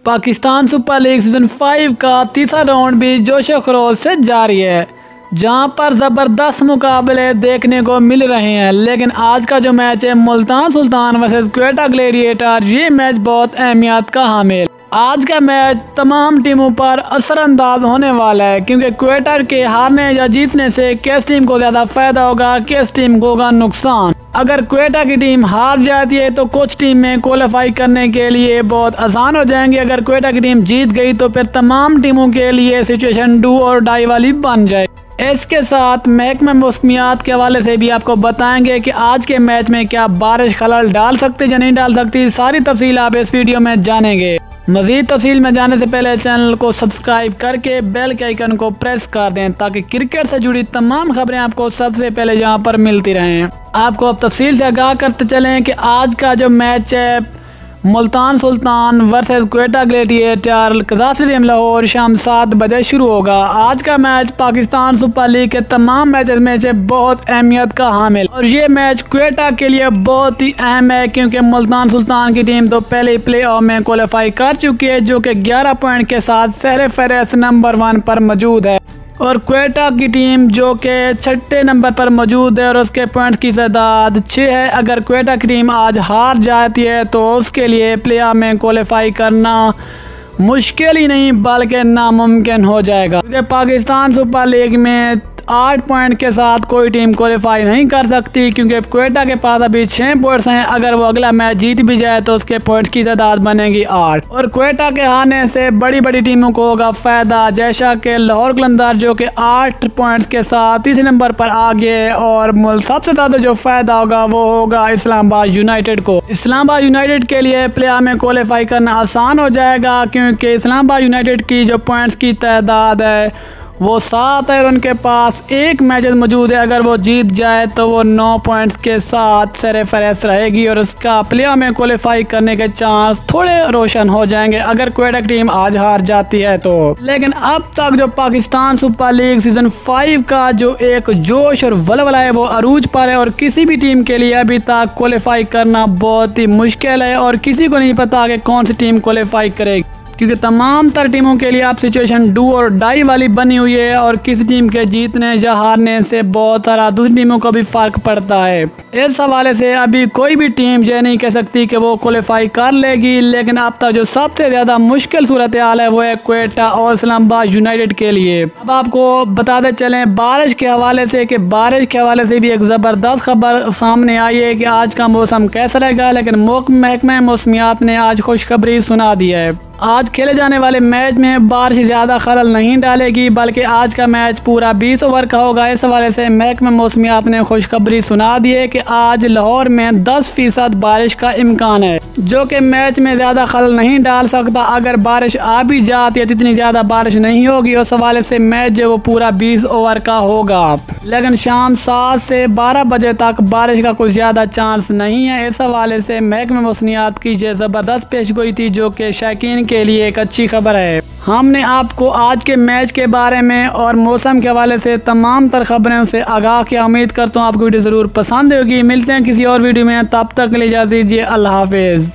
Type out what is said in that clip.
Pakistan super league season 5 का तीसरा round भी जोशो खरोश से जारी है, जहां पर ज़बरदस्त मुकाबले देखने को मिल रहे हैं। लेकिन आज का जो मैच है मुल्तान सुल्तान वर्सेस क्वेटा ग्लेडिएटर, ये मैच बहुत अहमियत का हामिल। आज का मैच तमाम टीमों पर असरअंदाज होने वाला है, क्योंकि क्वेटा के हारने या जीतने से किस टीम को ज़्यादा फायदा होगा, किस टीम को होगा नुकसान। अगर क्वेटा की टीम हार जाती है तो कुछ टीम में क्वालिफाई करने के लिए बहुत आसान हो जाएंगे। अगर क्वेटा की टीम जीत गई तो फिर तमाम टीमों के लिए सिचुएशन डू और डाई वाली बन जाए। इसके साथ महकमा मौसमियात के हवाले से भी आपको बताएंगे कि आज के मैच में क्या बारिश खलल डाल सकती या नहीं डाल सकती, सारी तफसील आप इस वीडियो में जानेंगे। मजीद तफसील में जाने से पहले चैनल को सब्सक्राइब करके बेल के आइकन को प्रेस कर दें, ताकि क्रिकेट से जुड़ी तमाम खबरें आपको सबसे पहले यहाँ पर मिलती रहें। आपको अब तफसील से आगाह करते चलें कि आज का जो मैच है मुल्तान सुल्तान वर्सेस क्वेटा ग्लेडिएटर कज़ा स्टेडियम लाहौर शाम 7 बजे शुरू होगा। आज का मैच पाकिस्तान सुपर लीग के तमाम मैचेस में से बहुत अहमियत का हामिल, और ये मैच क्वेटा के लिए बहुत ही अहम है, क्योंकि मुल्तान सुल्तान की टीम तो पहले ही प्ले ऑफ में क्वालिफाई कर चुकी है, जो कि 11 पॉइंट के साथ सहरे फहरिस्त नंबर 1 पर मौजूद है। और क्वेटा की टीम जो कि 6ठे नंबर पर मौजूद है और उसके पॉइंट्स की तादाद 6 है। अगर क्वेटा की टीम आज हार जाती है तो उसके लिए प्ले ऑफ में क्वालिफाई करना मुश्किल ही नहीं बल्कि नामुमकिन हो जाएगा, क्योंकि पाकिस्तान सुपर लीग में 8 पॉइंट के साथ कोई टीम क्वालिफाई नहीं कर सकती, क्योंकि क्वेटा के पास अभी 6 पॉइंट्स हैं। अगर वो अगला मैच जीत भी जाए तो उसके पॉइंट्स की तादाद बनेगी 8, और क्वेटा के हारने से बड़ी बड़ी टीमों को होगा फायदा, जैसा कि लाहौर कलंदर जो कि 8 पॉइंट्स के साथ तीसरे नंबर पर आ गए, और सबसे ज़्यादा जो फायदा होगा वो होगा इस्लामाबाद यूनाइटेड को। इस्लामाबाद यूनाइटेड के लिए प्ले ऑफ में क्वालिफाई करना आसान हो जाएगा, क्योंकि इस्लामाबाद यूनाइटेड की जो पॉइंट्स की तादाद है वो 7 है और उनके पास एक मैच मौजूद है। अगर वो जीत जाए तो वो 9 पॉइंट्स के साथ सरे फहरिस्त रहेगी, और उसका प्ले ऑफ में क्वालिफाई करने के चांस थोड़े रोशन हो जाएंगे अगर क्वेटा की टीम आज हार जाती है तो। लेकिन अब तक जो पाकिस्तान सुपर लीग सीजन 5 का जो एक जोश और वलवला है वो अरूज पर है, और किसी भी टीम के लिए अभी तक क्वालिफाई करना बहुत ही मुश्किल है, और किसी को नहीं पता कि कौन सी टीम क्वालिफाई करेगी, क्योंकि तमाम तर टीमों के लिए अब सिचुएशन डू और डाई वाली बनी हुई है, और किसी टीम के जीतने या हारने से बहुत सारा दूसरी टीमों को भी फर्क पड़ता है। इस हवाले से अभी कोई भी टीम ये नहीं कह सकती कि वो क्वालिफाई कर लेगी। लेकिन अब तक जो सबसे ज़्यादा मुश्किल सूरत हाल है वो है क्वेटा और इस्लामाबाद यूनाइटेड के लिए। अब आपको बताते चलें बारिश के हवाले से कि बारिश के हवाले से भी एक ज़बरदस्त खबर सामने आई है कि आज का मौसम कैसा रहेगा। लेकिन महकमा मौसमियात ने आज खुशखबरी सुना दी है, आज खेले जाने वाले मैच में बारिश ज़्यादा खलल नहीं डालेगी, बल्कि आज का मैच पूरा 20 ओवर का होगा। इस हवाले से महकमा मौसमियात ने खुशखबरी सुना दी है कि आज लाहौर में 10% बारिश का इम्कान है, जो कि मैच में ज़्यादा खलल नहीं डाल सकता। अगर बारिश आ भी जाती है तो इतनी ज़्यादा बारिश नहीं होगी। उस हवाले से मैच जो वो पूरा 20 ओवर का होगा, लेकिन शाम 7 से 12 बजे तक बारिश का कोई ज़्यादा चांस नहीं है। इस हवाले से महकमा मौसमियात की ये ज़बरदस्त पेशगोई थी, जो कि शौकीन के लिए एक अच्छी खबर है। हमने आपको आज के मैच के बारे में और मौसम के हवाले से तमाम तर खबरों से आगाह किया। उम्मीद करता हूँ आपको वीडियो ज़रूर पसंद होगी। मिलते हैं किसी और वीडियो में, तब तक के लिए इजाज़त दीजिए। अल्लाह हाफिज़।